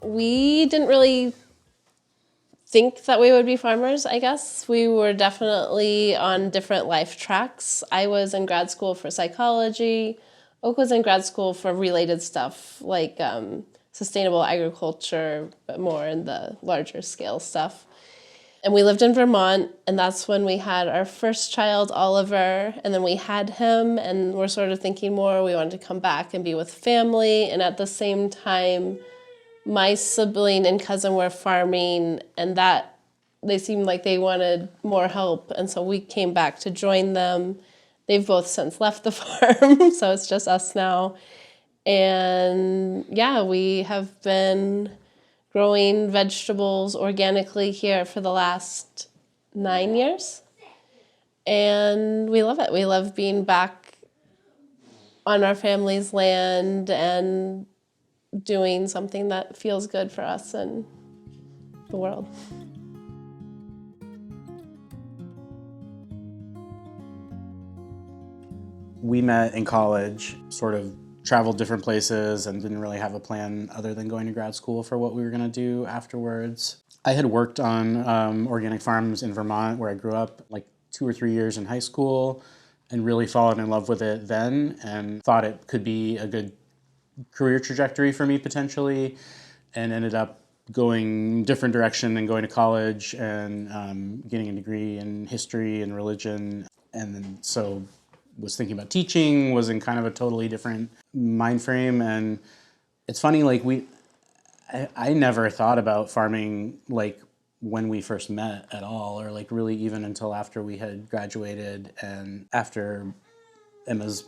We didn't really think that we would be farmers, I guess. We were definitely on different life tracks. I was in grad school for psychology. Oak was in grad school for related stuff like sustainable agriculture, but more in the larger scale stuff. And we lived in Vermont, and that's when we had our first child, Oliver, and then we had him, and we're sort of thinking more, we wanted to come back and be with family, and at the same time, my sibling and cousin were farming, and that they seemed like they wanted more help, and so we came back to join them. They've both since left the farm, so it's just us now. And yeah, we have been growing vegetables organically here for the last 9 years. And we love it. We love being back on our family's land and doing something that feels good for us and the world. We met in college, sort of traveled different places and didn't really have a plan other than going to grad school for what we were going to do afterwards. I had worked on organic farms in Vermont where I grew up, like 2 or 3 years in high school, and really fallen in love with it then and thought it could be a good career trajectory for me potentially, and ended up going different direction and going to college and getting a degree in history and religion. And then so was thinking about teaching, was in kind of a totally different mind frame. And it's funny, like I never thought about farming like when we first met at all, or like really even until after we had graduated and after Emma's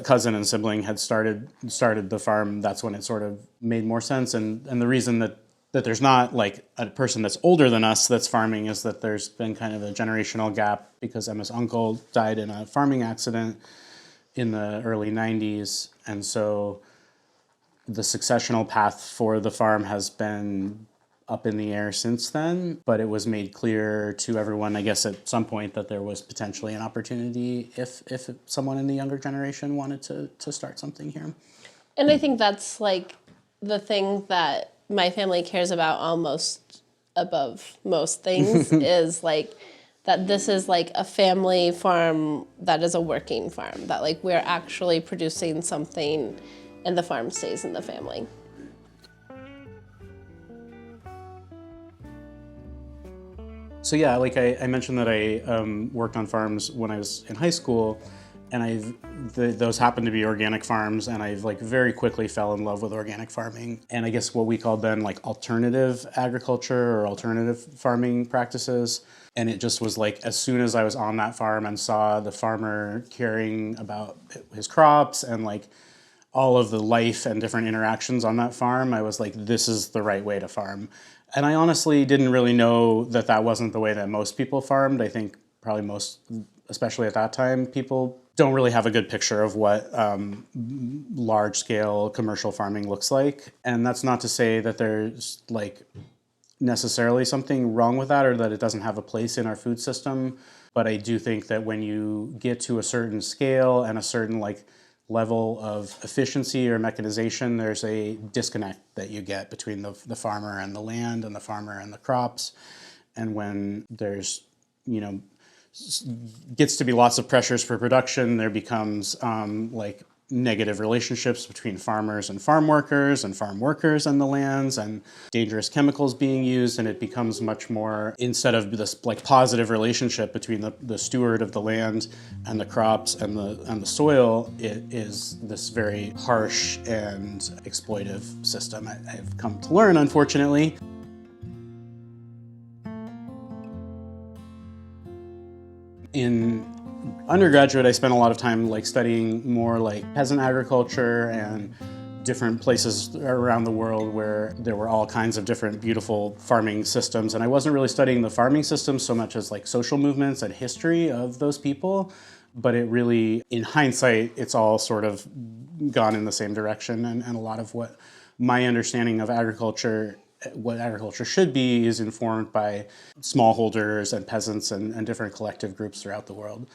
cousin and sibling had started the farm. That's when it sort of made more sense. And the reason that there's not like a person that's older than us that's farming is that there's been kind of a generational gap because Emma's uncle died in a farming accident in the early 90s. And so the successional path for the farm has been up in the air since then, but it was made clear to everyone, I guess, at some point that there was potentially an opportunity if someone in the younger generation wanted to start something here. And I think that's like the thing that my family cares about almost above most things is like that this is like a family farm that is a working farm, that like we're actually producing something and the farm stays in the family. So yeah, like I mentioned that I worked on farms when I was in high school, and those happened to be organic farms, and I've like very quickly fell in love with organic farming. And I guess what we called then like alternative agriculture or alternative farming practices. And it just was like, as soon as I was on that farm and saw the farmer caring about his crops and like all of the life and different interactions on that farm, I was like, this is the right way to farm. And I honestly didn't really know that that wasn't the way that most people farmed. I think probably most, especially at that time, people don't really have a good picture of what large-scale commercial farming looks like. And that's not to say that there's like necessarily something wrong with that or that it doesn't have a place in our food system. But I do think that when you get to a certain scale and a certain like level of efficiency or mechanization, there's a disconnect that you get between the farmer and the land and the farmer and the crops. And when there's, gets to be lots of pressures for production, there becomes like negative relationships between farmers and farm workers and the lands, and dangerous chemicals being used, and it becomes much more, instead of this like positive relationship between the steward of the land and the crops and the soil, it is this very harsh and exploitive system. I've come to learn, unfortunately. In undergraduate, I spent a lot of time like studying more like peasant agriculture and different places around the world where there were all kinds of different beautiful farming systems. And I wasn't really studying the farming systems so much as like social movements and history of those people. But it really, in hindsight, it's all sort of gone in the same direction. And a lot of what my understanding of agriculture, what agriculture should be, is informed by smallholders and peasants and different collective groups throughout the world.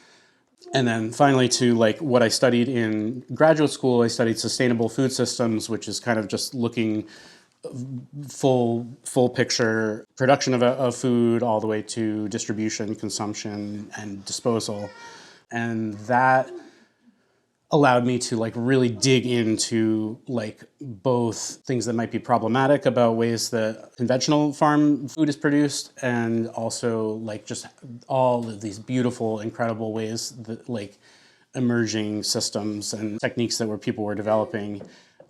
And then finally to like what I studied in graduate school, I studied sustainable food systems, which is kind of just looking full picture production of food all the way to distribution, consumption, and disposal. And that allowed me to like really dig into like both things that might be problematic about ways that conventional farm food is produced, and also like just all of these beautiful, incredible ways that like emerging systems and techniques that people were developing.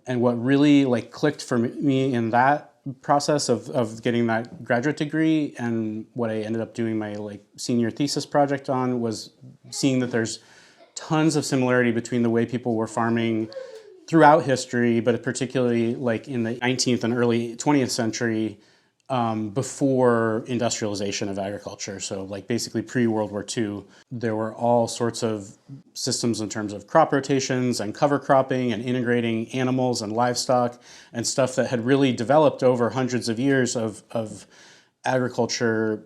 And what really like clicked for me in that process of getting that graduate degree, and what I ended up doing my like senior thesis project on, was seeing that there's tons of similarity between the way people were farming throughout history, but particularly like in the 19th and early 20th century, before industrialization of agriculture. So like basically pre-World War II, there were all sorts of systems in terms of crop rotations and cover cropping and integrating animals and livestock and stuff that had really developed over hundreds of years of agriculture,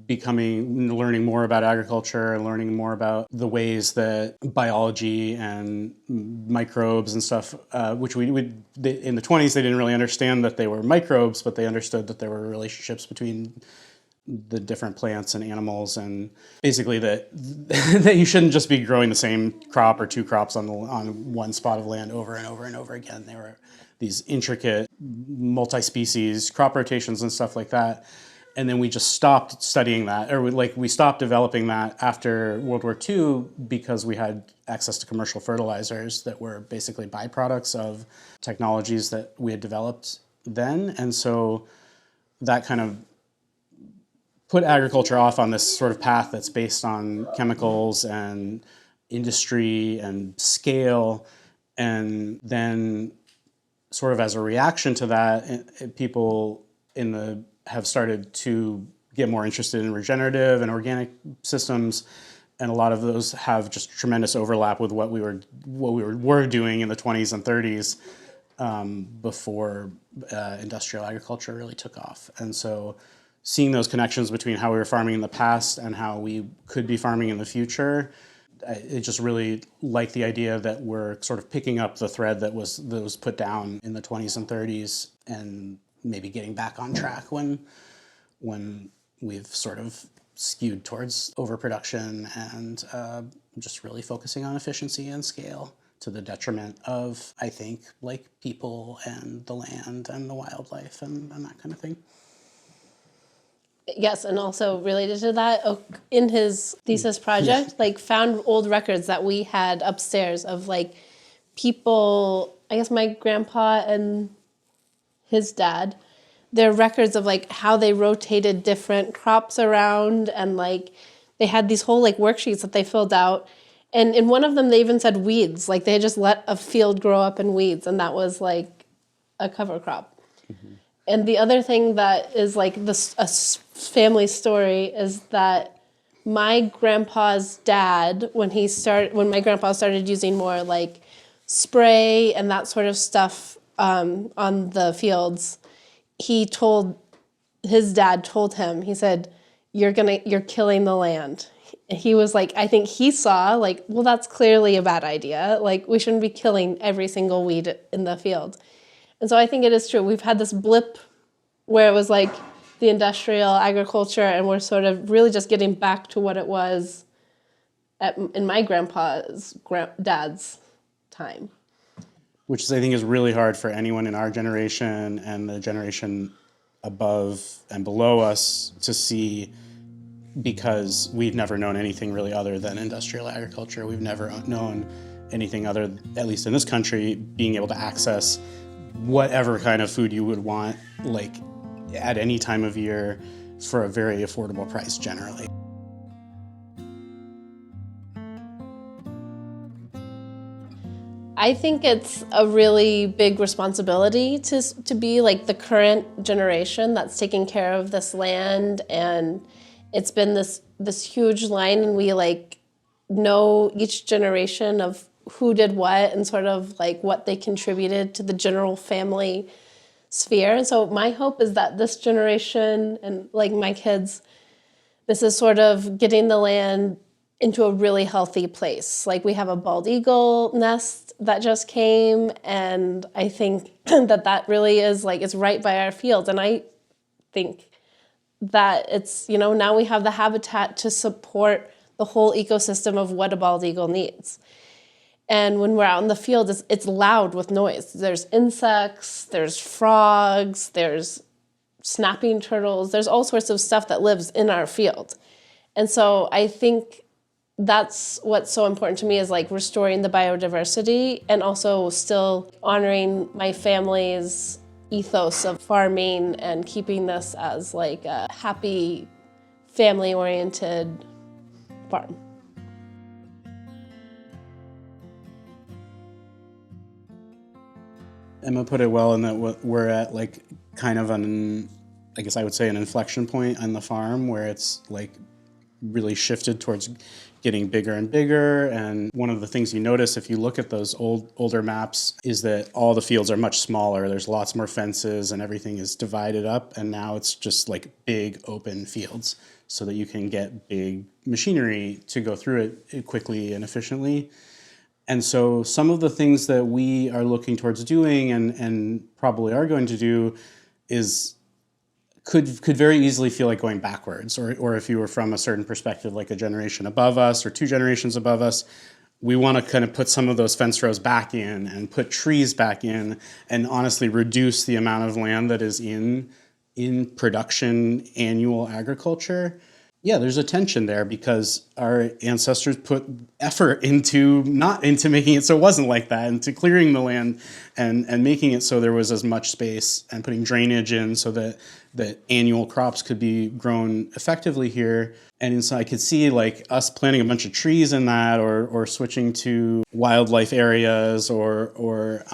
learning more about agriculture and learning more about the ways that biology and microbes and stuff, which in the 20s, they didn't really understand that they were microbes, but they understood that there were relationships between the different plants and animals, and basically that that you shouldn't just be growing the same crop or two crops on one spot of land over and over and over again. There were these intricate multi-species crop rotations and stuff like that. And then we just stopped studying that, or we stopped developing that after World War II, because we had access to commercial fertilizers that were basically byproducts of technologies that we had developed then. And so that kind of put agriculture off on this sort of path that's based on chemicals and industry and scale. And then sort of as a reaction to that, people have started to get more interested in regenerative and organic systems, and a lot of those have just tremendous overlap with what we were doing in the 20s and 30s, before industrial agriculture really took off. And so seeing those connections between how we were farming in the past and how we could be farming in the future, it just really liked the idea that we're sort of picking up the thread that was put down in the 20s and 30s, and maybe getting back on track when we've sort of skewed towards overproduction and just really focusing on efficiency and scale to the detriment of, I think, like people and the land and the wildlife and that kind of thing. Yes, and also related to that, in his thesis project, like found old records that we had upstairs of like people, I guess my grandpa and his dad, their records of like how they rotated different crops around, and like they had these whole like worksheets that they filled out. And in one of them, they even said weeds, like they had just let a field grow up in weeds, and that was like a cover crop. Mm-hmm. And the other thing that is like a family story is that my grandpa's dad, when my grandpa started using more like spray and that sort of stuff on the fields, his dad told him, he said, you're killing the land. He was like, I think he saw like, well, that's clearly a bad idea. Like we shouldn't be killing every single weed in the field. And so I think it is true. We've had this blip where it was like the industrial agriculture, and we're sort of really just getting back to what it was in my grandpa's dad's time. Which I think is really hard for anyone in our generation and the generation above and below us to see, because we've never known anything really other than industrial agriculture. We've never known anything other, at least in this country, being able to access whatever kind of food you would want, like at any time of year, for a very affordable price generally. I think it's a really big responsibility to be like the current generation that's taking care of this land, and it's been this huge line, and we like know each generation of who did what and sort of like what they contributed to the general family sphere. And so my hope is that this generation and like my kids, this is sort of getting the land into a really healthy place. Like we have a bald eagle nest that just came, and I think that really is like, it's right by our field. And I think that it's, now we have the habitat to support the whole ecosystem of what a bald eagle needs. And when we're out in the field, it's loud with noise. There's insects, there's frogs, there's snapping turtles, there's all sorts of stuff that lives in our field. And so I think that's what's so important to me, is like restoring the biodiversity and also still honoring my family's ethos of farming and keeping this as like a happy, family-oriented farm. Emma put it well in that we're at like kind of I guess I would say an inflection point on the farm where it's like really shifted towards getting bigger and bigger. And one of the things you notice if you look at those older maps is that all the fields are much smaller. There's lots more fences and everything is divided up. And now it's just like big open fields so that you can get big machinery to go through it quickly and efficiently. And so some of the things that we are looking towards doing and probably are going to do is could very easily feel like going backwards, or if you were from a certain perspective, like a generation above us or 2 generations above us, we want to kind of put some of those fence rows back in and put trees back in and honestly reduce the amount of land that is in production annual agriculture. Yeah, there's a tension there because our ancestors put effort into making it so it wasn't like that, into clearing the land and making it so there was as much space and putting drainage in so that annual crops could be grown effectively here. And so I could see like us planting a bunch of trees in that or switching to wildlife areas or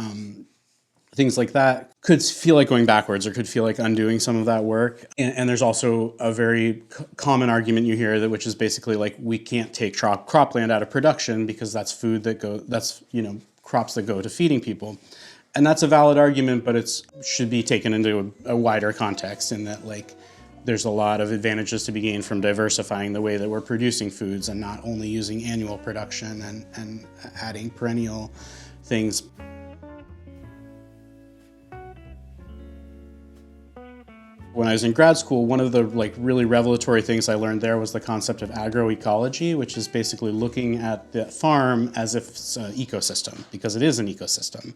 things like that could feel like going backwards or could feel like undoing some of that work. And there's also a very common argument you hear which is basically like we can't take cropland out of production because that's crops that go to feeding people. And that's a valid argument, but it should be taken into a wider context in that like there's a lot of advantages to be gained from diversifying the way that we're producing foods and not only using annual production and adding perennial things. When I was in grad school, one of the like really revelatory things I learned there was the concept of agroecology, which is basically looking at the farm as if it's an ecosystem, because it is an ecosystem.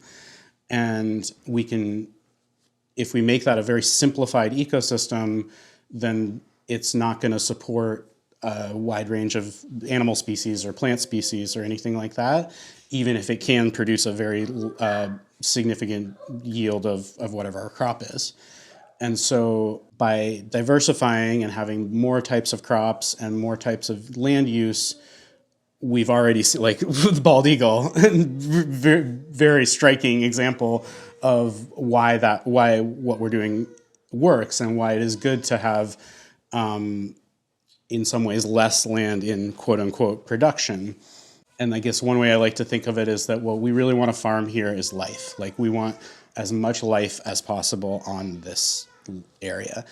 And if we make that a very simplified ecosystem, then it's not going to support a wide range of animal species or plant species or anything like that, even if it can produce a very significant yield of whatever our crop is. And so by diversifying and having more types of crops and more types of land use, we've already seen, like with bald eagle, very, very striking example of why what we're doing works and why it is good to have, in some ways, less land in quote unquote production. And I guess one way I like to think of it is that what we really want to farm here is life. Like we want as much life as possible on this area.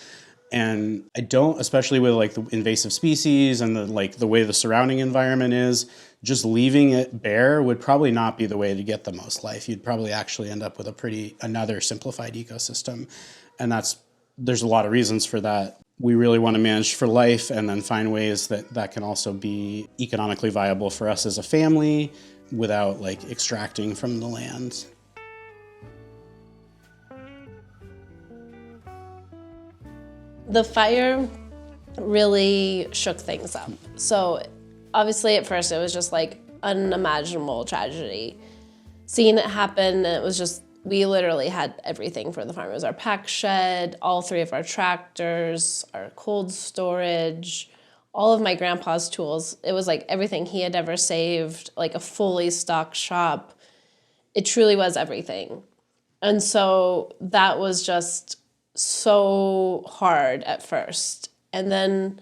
And I don't, especially with like the invasive species and the way the surrounding environment is, just leaving it bare would probably not be the way to get the most life. You'd probably actually end up with another simplified ecosystem. And there's a lot of reasons for that. We really want to manage for life and then find ways that can also be economically viable for us as a family without like extracting from the land. The fire really shook things up. So obviously at first it was just like unimaginable tragedy. Seeing it happen, it was just, we literally had everything for the farm. It was our pack shed, all 3 of our tractors, our cold storage, all of my grandpa's tools. It was like everything he had ever saved, like a fully stocked shop. It truly was everything. And so that was just so hard at first. And then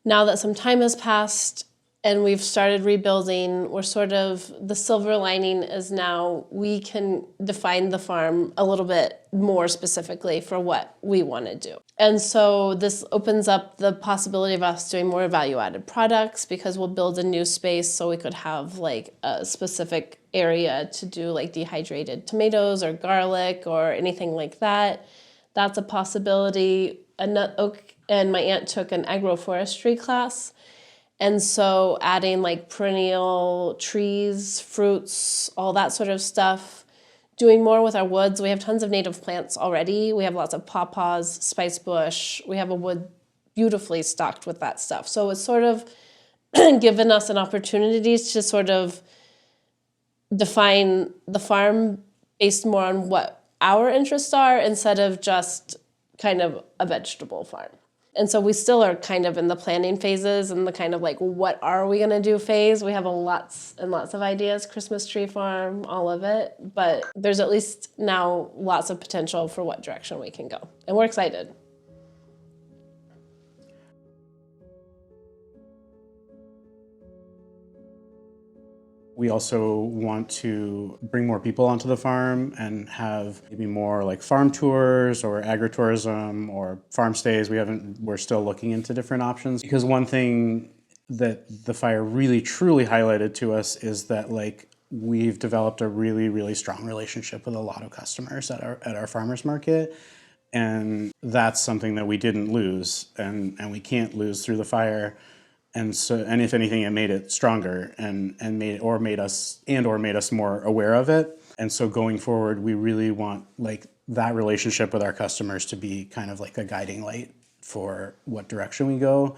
now that some time has passed and we've started rebuilding. We're sort of, the silver lining is now we can define the farm a little bit more specifically for what we want to do. And so this opens up the possibility of us doing more value-added products, because we'll build a new space so we could have like a specific area to do like dehydrated tomatoes or garlic or anything like that. That's a possibility. And my aunt took an agroforestry class. And so adding like perennial trees, fruits, all that sort of stuff, doing more with our woods. We have tons of native plants already. We have lots of pawpaws, spice bush. We have a wood beautifully stocked with that stuff. So it's sort of given us an opportunity to sort of define the farm based more on what our interests are instead of just kind of a vegetable farm. And so we still are kind of in the planning phases and the kind of like, what are we going to do phase? We have lots and lots of ideas, Christmas tree farm, all of it. But there's at least now lots of potential for what direction we can go. And we're excited. We also want to bring more people onto the farm and have maybe more like farm tours or agritourism or farm stays. We're still looking into different options, because one thing that the fire really truly highlighted to us is that like we've developed a really, really strong relationship with a lot of customers at our farmers market. And that's something that we didn't lose and we can't lose through the fire. And if anything, it made it stronger and made us more aware of it. And so going forward, we really want like that relationship with our customers to be kind of like a guiding light for what direction we go.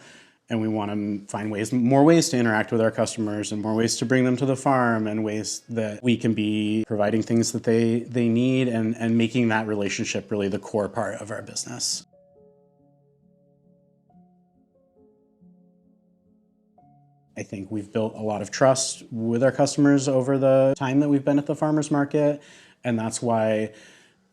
And we want to find more ways to interact with our customers and more ways to bring them to the farm, and ways that we can be providing things that they need and making that relationship really the core part of our business. I think we've built a lot of trust with our customers over the time that we've been at the farmers market. And that's why,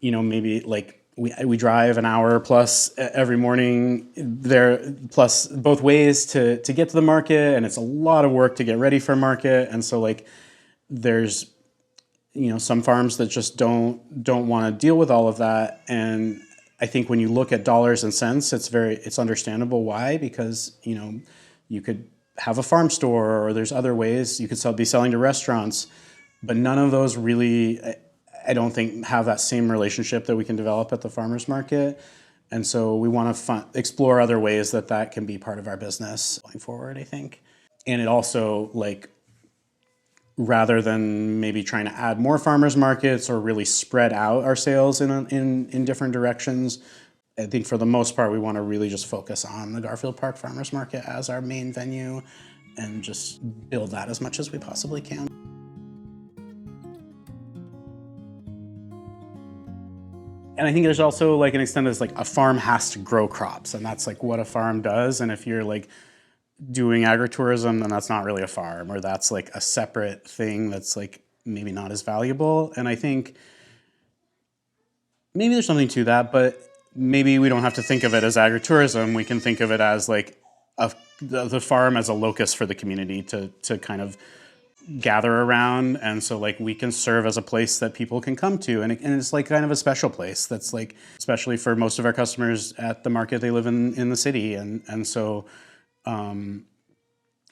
maybe like we drive an hour plus every morning there, plus both ways to get to the market. And it's a lot of work to get ready for market. And so like there's, some farms that just don't want to deal with all of that. And I think when you look at dollars and cents, it's understandable why, because, you could have a farm store, or there's other ways you could be selling to restaurants, but none of those really, I don't think, have that same relationship that we can develop at the farmers market. And so we want to explore other ways that can be part of our business going forward, I think. And it also, like, rather than maybe trying to add more farmers markets or really spread out our sales in different directions, I think for the most part, we want to really just focus on the Garfield Park Farmers Market as our main venue and just build that as much as we possibly can. And I think there's also like an extent that's like a farm has to grow crops, and that's like what a farm does. And if you're like doing agritourism, then that's not really a farm, or that's like a separate thing that's like maybe not as valuable. And I think maybe there's something to that, but maybe we don't have to think of it as agritourism. We can think of it as like the farm as a locus for the community to kind of gather around. And so like we can serve as a place that people can come to. And it's like kind of a special place that's like, especially for most of our customers at the market, they live in the city. And so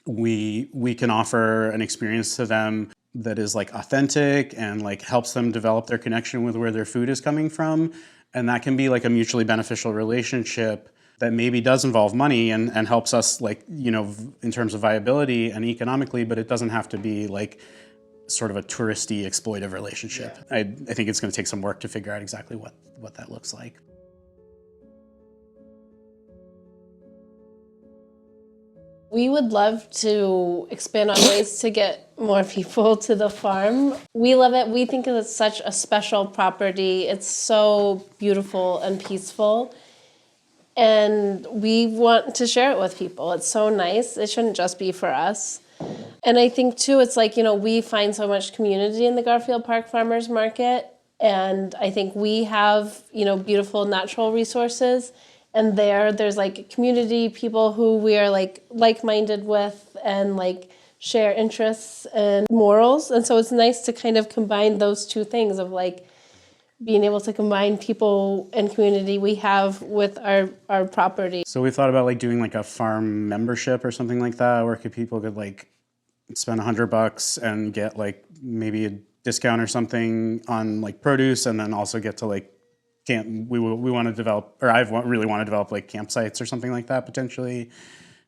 we can offer an experience to them that is like authentic and like helps them develop their connection with where their food is coming from. And that can be like a mutually beneficial relationship that maybe does involve money and helps us like, in terms of viability and economically, but it doesn't have to be like sort of a touristy exploitive relationship. Yeah. I think it's going to take some work to figure out exactly what that looks like. We would love to expand on ways to get more people to the farm. We love it. We think it's such a special property. It's so beautiful and peaceful. And we want to share it with people. It's so nice. It shouldn't just be for us. And I think, too, it's like, we find so much community in the Garfield Park Farmers Market. And I think we have, beautiful natural resources. And there's like community people who we are like-minded with, and like share interests and morals. And so it's nice to kind of combine those two things of like being able to combine people and community we have with our property. So we thought about like doing like a farm membership or something like that, where people could like spend $100 and get like maybe a discount or something on like produce, and then also get to like we want to develop, or really want to develop like campsites or something like that potentially.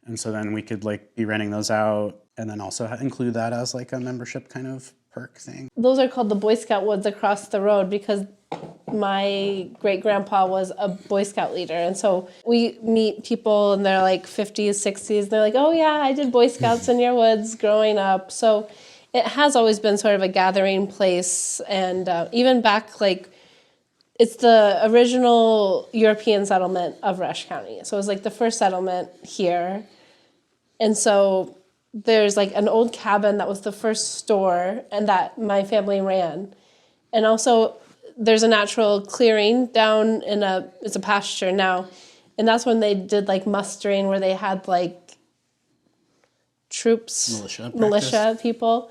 And so then we could like be renting those out, and then also include that as like a membership kind of perk thing. Those are called the Boy Scout woods across the road because my great-grandpa was a Boy Scout leader. And so we meet people and they're like 50s, 60s. They're like, oh yeah, I did Boy Scouts in your woods growing up. So it has always been sort of a gathering place. And even back, like, it's the original European settlement of Rush County. So it was like the first settlement here. And so there's like an old cabin that was the first store and that my family ran. And also there's a natural clearing down it's a pasture now. And that's when they did like mustering, where they had like troops, militia people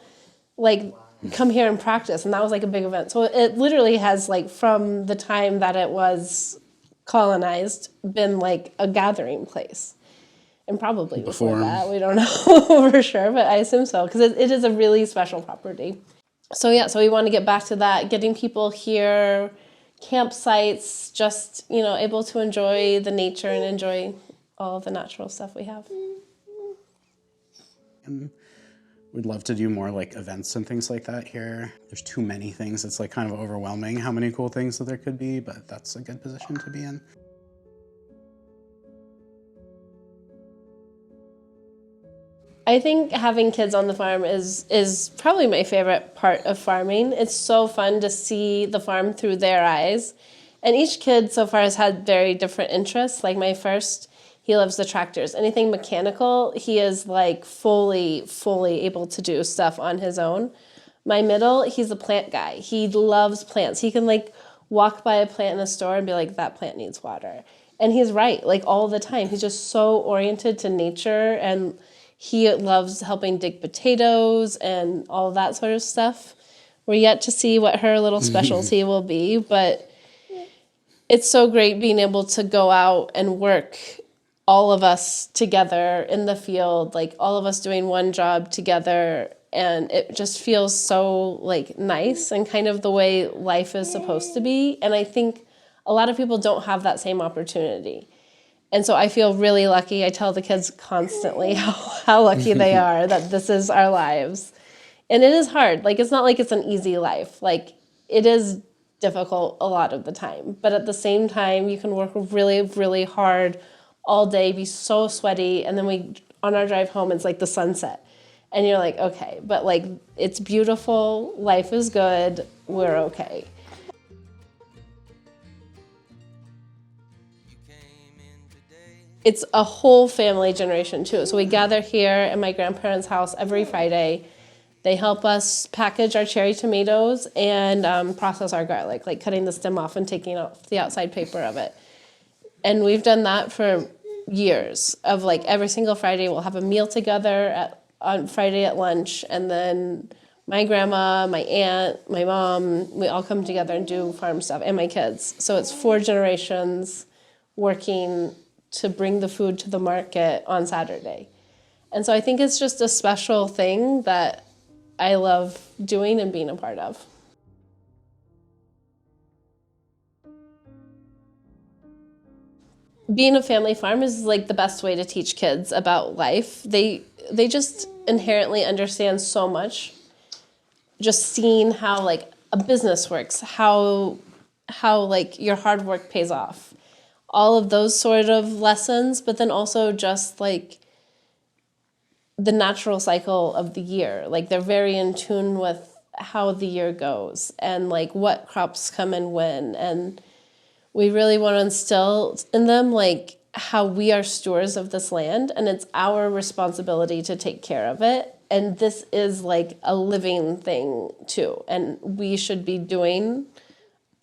like come here and practice. And that was like a big event. So it literally has like from the time that it was colonized been like a gathering place. And probably before that, we don't know for sure, but I assume so, because it is a really special property. So yeah, so we want to get back to that, getting people here, campsites, just, able to enjoy the nature and enjoy all the natural stuff we have. And we'd love to do more like events and things like that here. There's too many things. It's like kind of overwhelming how many cool things that there could be, but that's a good position to be in. I think having kids on the farm is probably my favorite part of farming. It's so fun to see the farm through their eyes. And each kid so far has had very different interests. Like my first, he loves the tractors. Anything mechanical, he is like fully able to do stuff on his own. My middle, he's a plant guy. He loves plants. He can like walk by a plant in a store and be like, that plant needs water. And he's right, like all the time. He's just so oriented to nature, and he loves helping dig potatoes and all that sort of stuff. We're yet to see what her little specialty will be, but it's so great being able to go out and work, all of us together in the field, like all of us doing one job together, and it just feels so like nice and kind of the way life is supposed to be. And I think a lot of people don't have that same opportunity. And so I feel really lucky. I tell the kids constantly how lucky they are that this is our lives. And it is hard. Like, it's not like it's an easy life. Like, it is difficult a lot of the time. But at the same time, you can work really, really hard all day, be so sweaty. And then on our drive home, it's like the sunset. And you're like, okay, but like, it's beautiful. Life is good. We're okay. It's a whole family generation too. So we gather here at my grandparents' house every Friday. They help us package our cherry tomatoes and process our garlic, like cutting the stem off and taking off the outside paper of it. And we've done that for years of like every single Friday we'll have a meal together on Friday at lunch, and then my grandma, my aunt, my mom, we all come together and do farm stuff, and my kids. So it's 4 generations working to bring the food to the market on Saturday. And so I think it's just a special thing that I love doing and being a part of. Being a family farm is like the best way to teach kids about life. They just inherently understand so much. Just seeing how like a business works, how like your hard work pays off. All of those sort of lessons, but then also just like the natural cycle of the year. Like they're very in tune with how the year goes and like what crops come and when. And we really want to instill in them like how we are stewards of this land, and it's our responsibility to take care of it. And this is like a living thing too. And we should be doing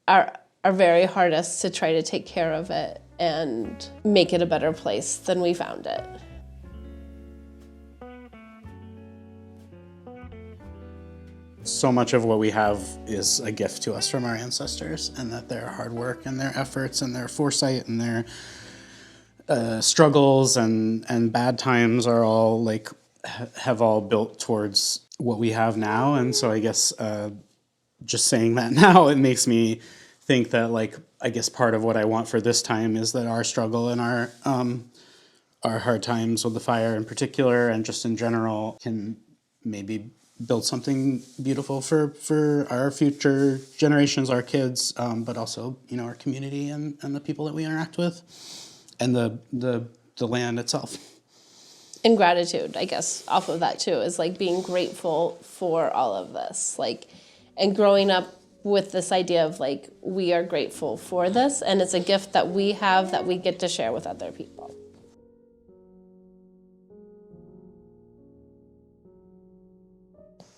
our very hardest to try to take care of it and make it a better place than we found it. so much of what we have is a gift to us from our ancestors, and that their hard work and their efforts and their foresight and their struggles and bad times are all like have all built towards what we have now. And so I guess just saying that now, it makes me think that, like, I guess part of what I want for this time is that our struggle and our hard times with the fire in particular, and just in general, can maybe build something beautiful for our future generations, our kids, but also, you know, our community and the people that we interact with, and the land itself. And gratitude, I guess, off of that too, is like being grateful for all of this, like, and growing up with this idea of like, we are grateful for this, and it's a gift that we have that we get to share with other people.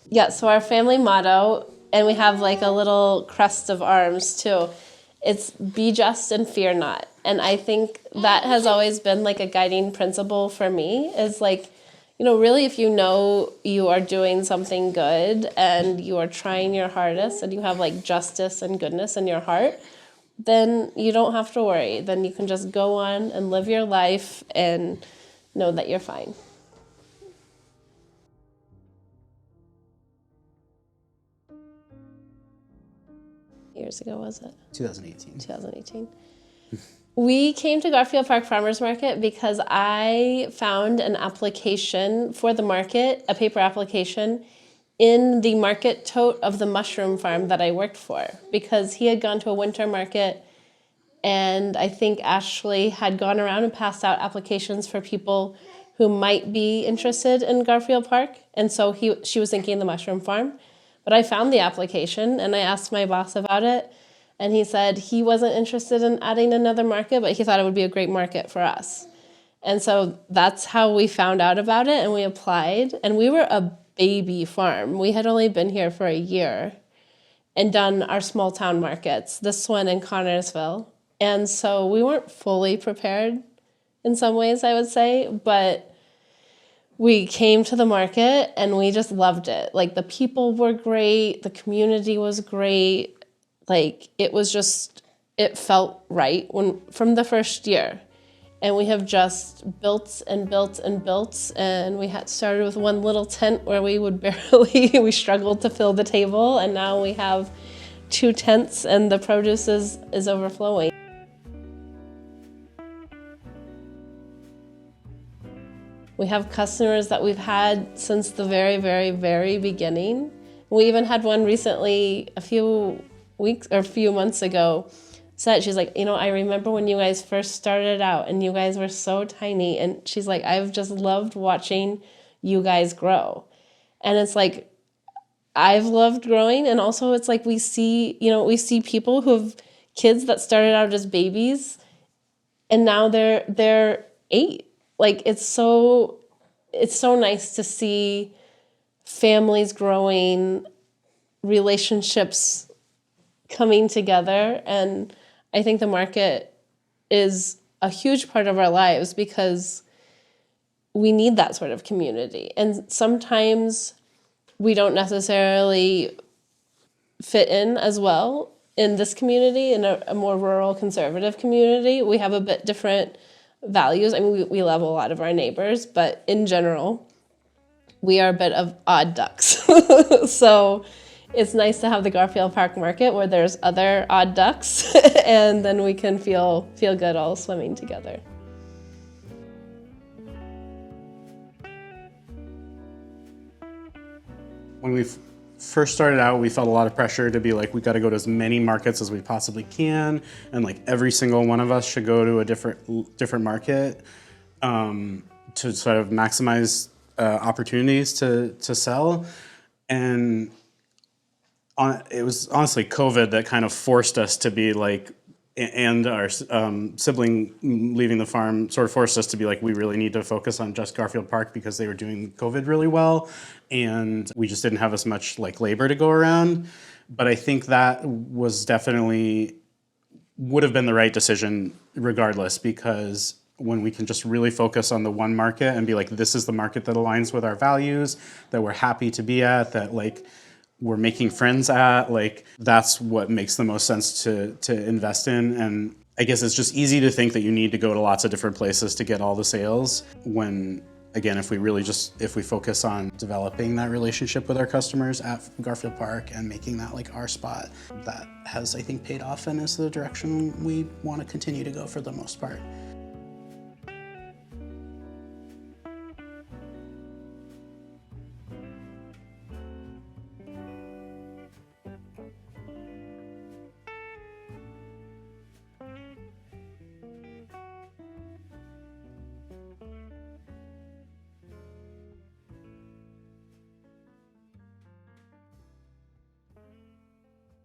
Yeah, so our family motto, and we have like a little crest of arms too, it's be just and fear not. And I think that has always been like a guiding principle for me, is like, you know, really, if you know you are doing something good and you are trying your hardest and you have like justice and goodness in your heart, then you don't have to worry. Then you can just go on and live your life and know that you're fine. Years ago, was it? 2018. 2018. We came to Garfield Park Farmers Market because I found an application for the market, a paper application, in the market tote of the mushroom farm that I worked for, because he had gone to a winter market, and I think Ashley had gone around and passed out applications for people who might be interested in Garfield Park, and so she was thinking the mushroom farm. But I found the application, and I asked my boss about it, and he said he wasn't interested in adding another market, but he thought it would be a great market for us. And so that's how we found out about it, and we applied. And we were a baby farm. We had only been here for a year and done our small town markets, this one in Connorsville. And so we weren't fully prepared in some ways, I would say, but we came to the market and we just loved it. Like, the people were great, the community was great. Like, it felt right from the first year. And we have just built and built and built. And we had started with one little tent where we we struggled to fill the table. And now we have 2 tents and the produce is overflowing. We have customers that we've had since the very, very, very beginning. We even had one recently, a few months ago, said, she's like, you know, I remember when you guys first started out and you guys were so tiny. And she's like, I've just loved watching you guys grow. And it's like, I've loved growing. And also it's like, we see people who have kids that started out as babies and now they're 8. Like, it's so nice to see families growing, relationships coming together. And I think the market is a huge part of our lives because we need that sort of community. And sometimes we don't necessarily fit in as well in this community, in a more rural conservative community. We have a bit different values. I mean, we love a lot of our neighbors, but in general, we are a bit of odd ducks. So it's nice to have the Garfield Park Market where there's other odd ducks, and then we can feel good all swimming together. When we first started out, we felt a lot of pressure to be like, we got to go to as many markets as we possibly can, and like every single one of us should go to a different market to sort of maximize opportunities to sell. And it was honestly COVID that kind of forced us to be like, and our sibling leaving the farm sort of forced us to be like, we really need to focus on just Garfield Park because they were doing COVID really well, and we just didn't have as much like labor to go around. But I think that was definitely would have been the right decision regardless, because when we can just really focus on the one market and be like, this is the market that aligns with our values, that we're happy to be at, that like we're making friends at, like that's what makes the most sense to invest in. And I guess it's just easy to think that you need to go to lots of different places to get all the sales when, again, if we focus on developing that relationship with our customers at Garfield Park and making that like our spot, that has, I think, paid off and is the direction we want to continue to go for the most part.